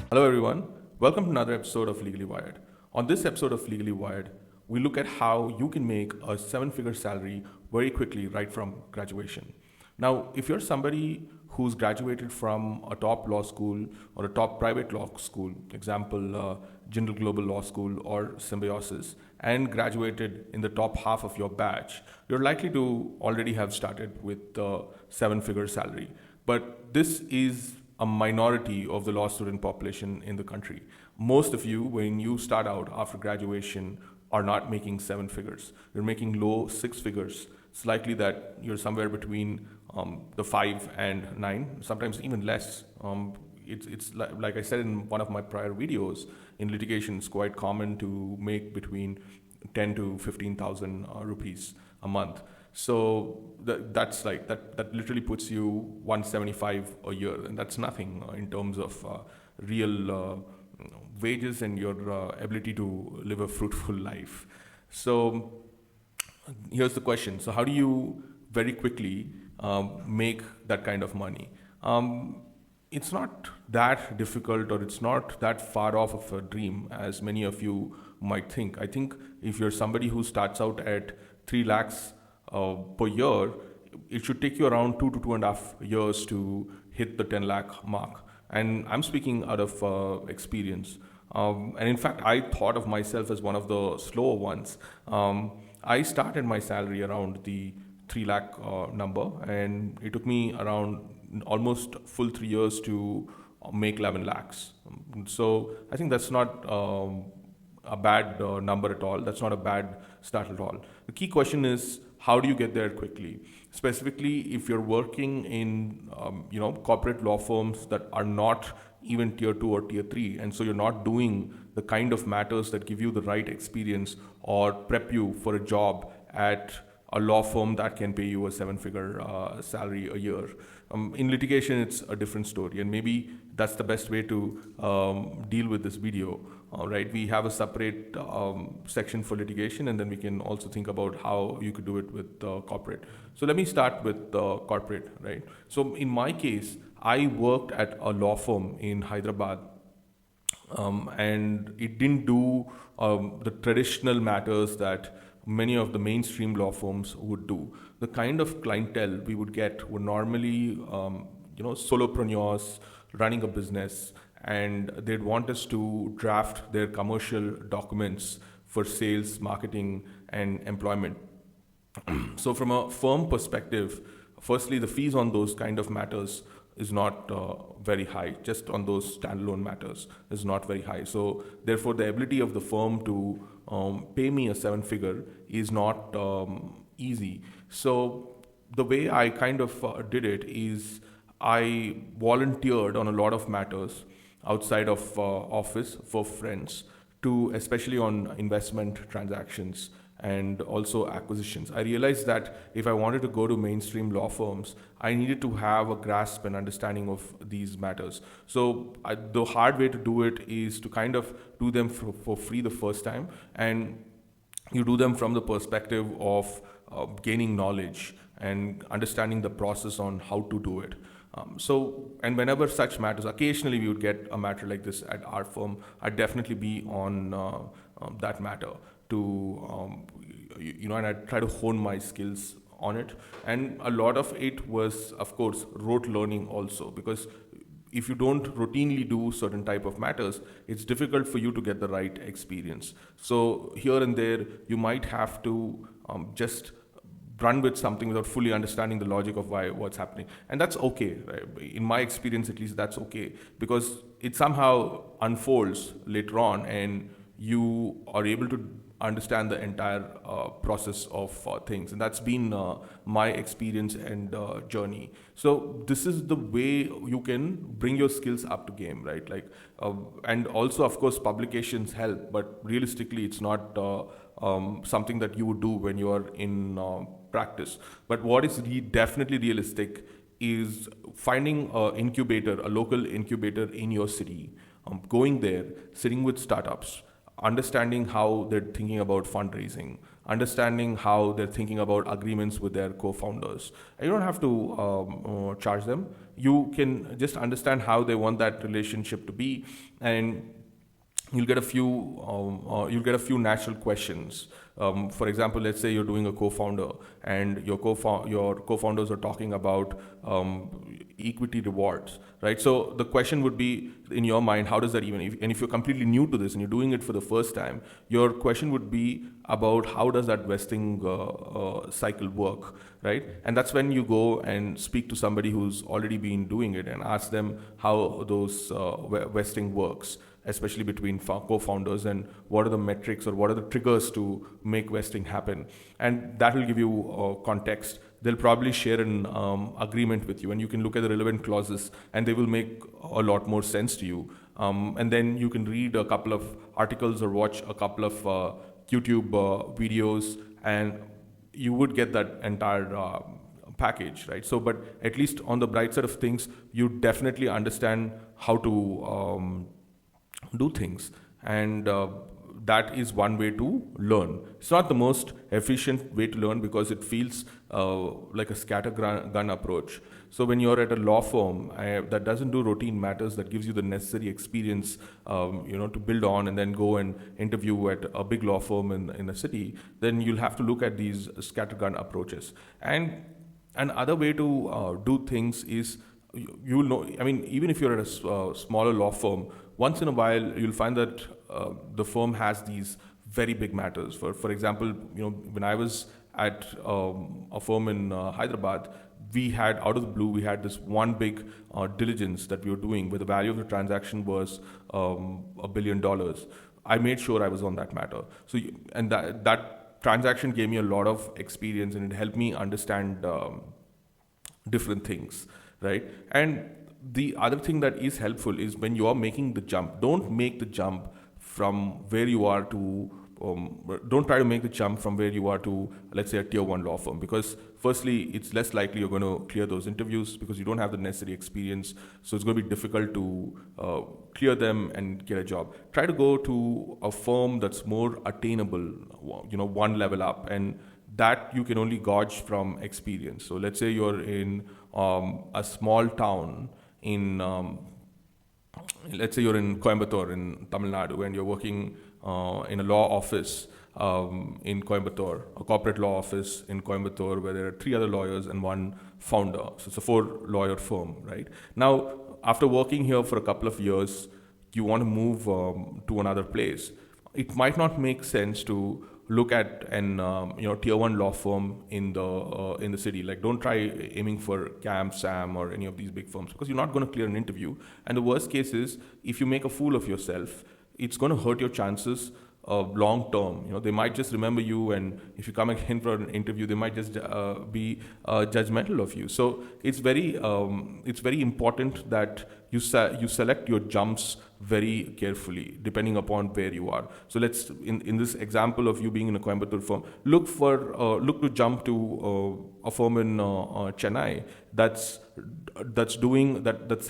Hello, everyone. Welcome to another episode of Legally Wired. On this episode of Legally Wired, we look at how you can make a seven figure salary very quickly right from graduation. Now, if you're somebody who's graduated from a top law school or a top private law school, example, Jindal Global Law School or Symbiosis, and graduated in the top half of your batch, you're likely to already have started with the seven figure salary. But this is a minority of the law student population in the country. Most of you, when you start out after graduation, are not making seven figures. You're making low six figures. It's likely that you're somewhere between the 5 and 9, sometimes even less. Like I said in one of my prior videos, in litigation, it's quite common to make between 10 to 15,000 rupees a month. So that literally puts you 175 a year, and that's nothing in terms of real wages and your ability to live a fruitful life. So here's the question: so how do you very quickly make that kind of money? It's not that difficult, or it's not that far off of a dream as many of you might think. I think if you're somebody who starts out at 3 lakhs per year, it should take you around 2 to 2.5 years to hit the 10 lakh mark. And I'm speaking out of experience. And in fact, I thought of myself as one of the slower ones. I started my salary around the 3 lakh number, and it took me around almost full 3 years to make 11 lakhs. So I think that's not a bad number at all. That's not a bad start at all. The key question is, how do you get there quickly? Specifically, if you're working in corporate law firms that are not even tier 2 or tier 3, and so you're not doing the kind of matters that give you the right experience or prep you for a job at a law firm that can pay you a seven figure salary a year. In litigation, it's a different story, and maybe that's the best way to deal with this video. Right, we have a separate section for litigation, and then we can also think about how you could do it with corporate. So let me start with corporate, right? So in my case, I worked at a law firm in Hyderabad, and it didn't do the traditional matters that many of the mainstream law firms would do. The kind of clientele we would get were normally, solopreneurs running a business, and they'd want us to draft their commercial documents for sales, marketing, and employment. So, from a firm perspective, firstly, the fees on those kind of matters is not very high. Just on those standalone matters is not very high. So, therefore, the ability of the firm to pay me a seven figure is not easy. So, the way I kind of did it is I volunteered on a lot of matters outside of office for friends, to especially on investment transactions and also acquisitions. I realized that if I wanted to go to mainstream law firms, I needed to have a grasp and understanding of these matters. So the hard way to do it is to kind of do them for free the first time, and you do them from the perspective of gaining knowledge and understanding the process on how to do it. And whenever such matters, occasionally we would get a matter like this at our firm, I'd definitely be on that matter and I'd try to hone my skills on it. And a lot of it was, of course, rote learning also, because if you don't routinely do certain type of matters, it's difficult for you to get the right experience. So here and there, you might have to just run with something without fully understanding the logic of what's happening, and that's okay, right? In my experience, at least, that's okay, because it somehow unfolds later on, and you are able to understand the entire process of things, and that's been my experience and journey. So this is the way you can bring your skills up to game, right? And also, of course, publications help, but realistically, it's not something that you would do when you are in practice. But what is definitely realistic is finding a local incubator in your city, going there, sitting with startups, understanding how they're thinking about fundraising, understanding how they're thinking about agreements with their co-founders. And you don't have to charge them. You can just understand how they want that relationship to be, and you'll get a few natural questions. For example, let's say you're doing a co-founder, and your co-founders are talking about equity rewards, right? So the question would be in your mind, how does that even? And if you're completely new to this and you're doing it for the first time, your question would be about how does that vesting cycle work, right? And that's when you go and speak to somebody who's already been doing it and ask them how those vesting works, especially between co-founders, and what are the metrics or what are the triggers to make vesting happen. And that will give you context. They'll probably share an agreement with you, and you can look at the relevant clauses, and they will make a lot more sense to you. And then you can read a couple of articles or watch a couple of YouTube videos, and you would get that entire package, right? So, but at least on the bright side of things, you definitely understand how to do things, and that is one way to learn. It's not the most efficient way to learn because it feels like a scattergun approach. So when you're at a law firm that doesn't do routine matters, that gives you the necessary experience, to build on and then go and interview at a big law firm in a city, then you'll have to look at these scattergun approaches. And another way to do things is, you'll know, I mean, even if you're at a smaller law firm, once in a while you'll find that the firm has these very big matters. For example, when I was at a firm in Hyderabad, we had, out of the blue, we had this one big diligence that we were doing where the value of the transaction was $1 billion. I made sure I was on that matter. So, and that transaction gave me a lot of experience, and it helped me understand different things, right? And the other thing that is helpful is when you are making the jump, don't make the jump from where you are to, don't try to make the jump from where you are to, let's say, a tier 1 law firm, because firstly, it's less likely you're going to clear those interviews because you don't have the necessary experience. So it's going to be difficult to clear them and get a job. Try to go to a firm that's more attainable, one level up, and that you can only gauge from experience. So let's say you're in a small town in, let's say you're in Coimbatore in Tamil Nadu, and you're working in a law office in Coimbatore, a corporate law office in Coimbatore, where there are 3 other lawyers and 1 founder. So it's a 4-lawyer firm, right? Now, after working here for a couple of years, you want to move to another place. It might not make sense to look at an tier 1 law firm in the city. Like, don't try aiming for CAM, SAM, or any of these big firms, because you're not going to clear an interview. And the worst case is, if you make a fool of yourself, it's going to hurt your chances long term. They might just remember you, and if you come in for an interview, they might just be judgmental of you. So it's very important that you select your jumps very carefully, depending upon where you are. So let's, in this example of you being in a Coimbatore firm, look to jump to a firm in Chennai that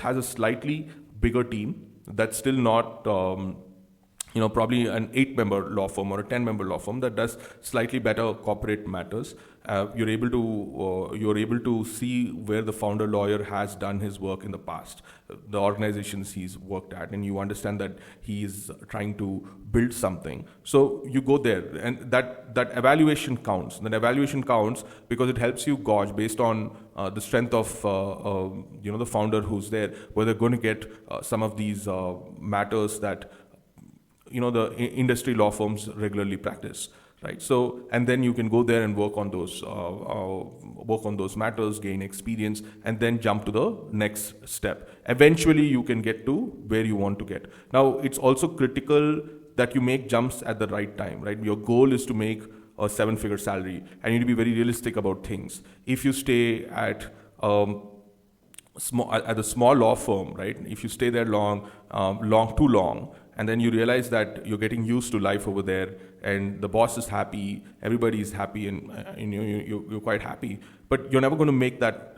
has a slightly bigger team, that's still not probably an 8-member law firm or a 10-member law firm that does slightly better corporate matters. You're able to see where the founder lawyer has done his work in the past, the organizations he's worked at, and you understand that he is trying to build something. So you go there, and that evaluation counts. That evaluation counts because it helps you gauge based on the strength of the founder who's there, whether they're going to get some of these matters that the industry law firms regularly practice, right? So, and then you can go there and work on those matters, gain experience, and then jump to the next step. Eventually, you can get to where you want to get. Now, it's also critical that you make jumps at the right time, right? Your goal is to make a 7-figure salary, and you need to be very realistic about things. If you stay at a small law firm, right? If you stay there too long, and then you realize that you're getting used to life over there, and the boss is happy, everybody is happy, and you're quite happy. But you're never going to make that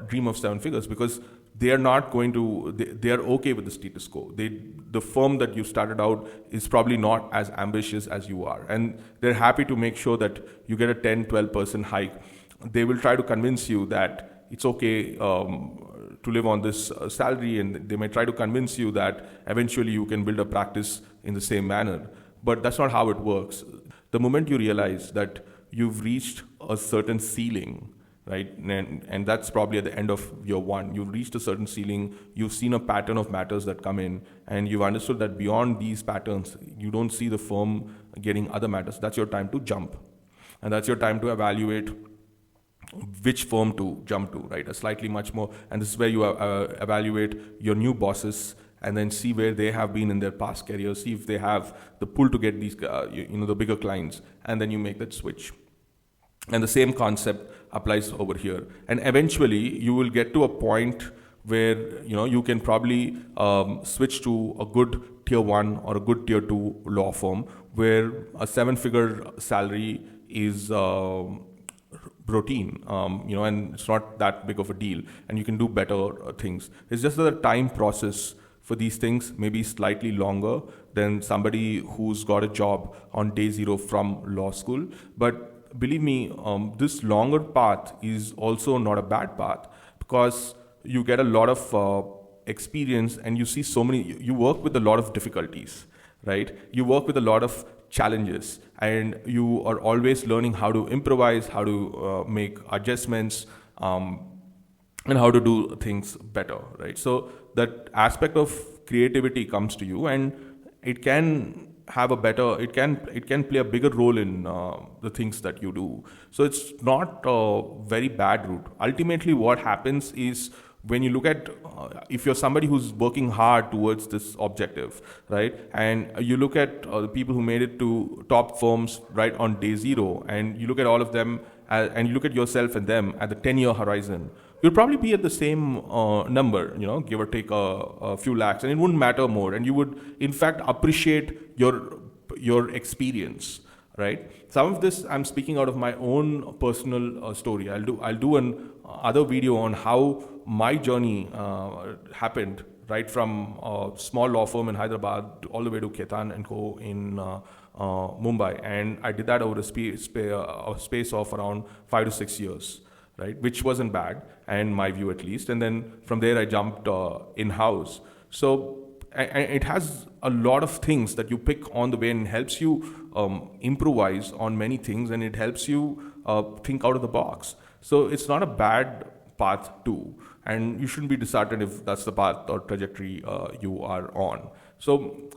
dream of 7 figures, because they are not going to, they are okay with the status quo. The firm that you started out is probably not as ambitious as you are. And they're happy to make sure that you get a 10, 12% hike. They will try to convince you that it's okay to live on this salary, and they may try to convince you that eventually you can build a practice in the same manner. But that's not how it works. The moment you realize that you've reached a certain ceiling, right, and that's probably at the end of year one, you've reached a certain ceiling, you've seen a pattern of matters that come in, and you've understood that beyond these patterns, you don't see the firm getting other matters. That's your time to jump. And that's your time to evaluate which firm to jump to, right? A slightly much more, and this is where you evaluate your new bosses and then see where they have been in their past careers, see if they have the pull to get these, the bigger clients, and then you make that switch. And the same concept applies over here. And eventually you will get to a point where, you can probably switch to a good tier 1 or a good tier 2 law firm where a 7-figure salary is routine, and it's not that big of a deal, and you can do better things. It's just that the time process for these things may be slightly longer than somebody who's got a job on day zero from law school. But believe me, this longer path is also not a bad path, because you get a lot of experience, and you see you work with a lot of difficulties, right? You work with a lot of challenges, and you are always learning how to improvise, how to make adjustments, and how to do things better, right? So that aspect of creativity comes to you, and it can have it can play a bigger role in the things that you do. So it's not a very bad route. Ultimately, what happens is, when you look at, if you're somebody who's working hard towards this objective, right, and you look at the people who made it to top firms right on day zero, and you look at all of them, and you look at yourself and them at the 10-year horizon, you'll probably be at the same number, give or take a few lakhs, and it wouldn't matter more, and you would in fact appreciate your experience, right? Some of this I'm speaking out of my own personal story. I'll do an other video on how my journey happened, right from a small law firm in Hyderabad all the way to Ketan & Co. in Mumbai, and I did that over a space of around 5 to 6 years, right, which wasn't bad, in my view at least. And then from there I jumped in-house. So it has a lot of things that you pick on the way, and helps you improvise on many things, and it helps you think out of the box. So it's not a bad path too, and you shouldn't be disheartened if that's the path or trajectory you are on. So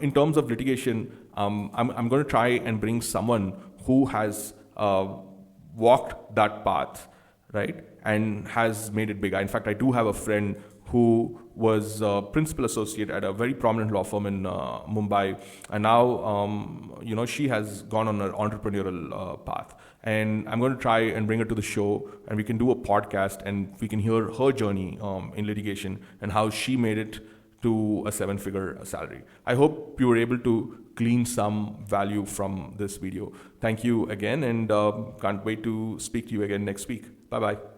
in terms of litigation, I'm going to try and bring someone who has walked that path, right, and has made it big. In fact, I do have a friend who was a principal associate at a very prominent law firm in Mumbai, and now she has gone on an entrepreneurial path. And I'm going to try and bring her to the show, and we can do a podcast, and we can hear her journey in litigation and how she made it to a 7-figure salary. I hope you were able to glean some value from this video. Thank you again, and can't wait to speak to you again next week. Bye-bye.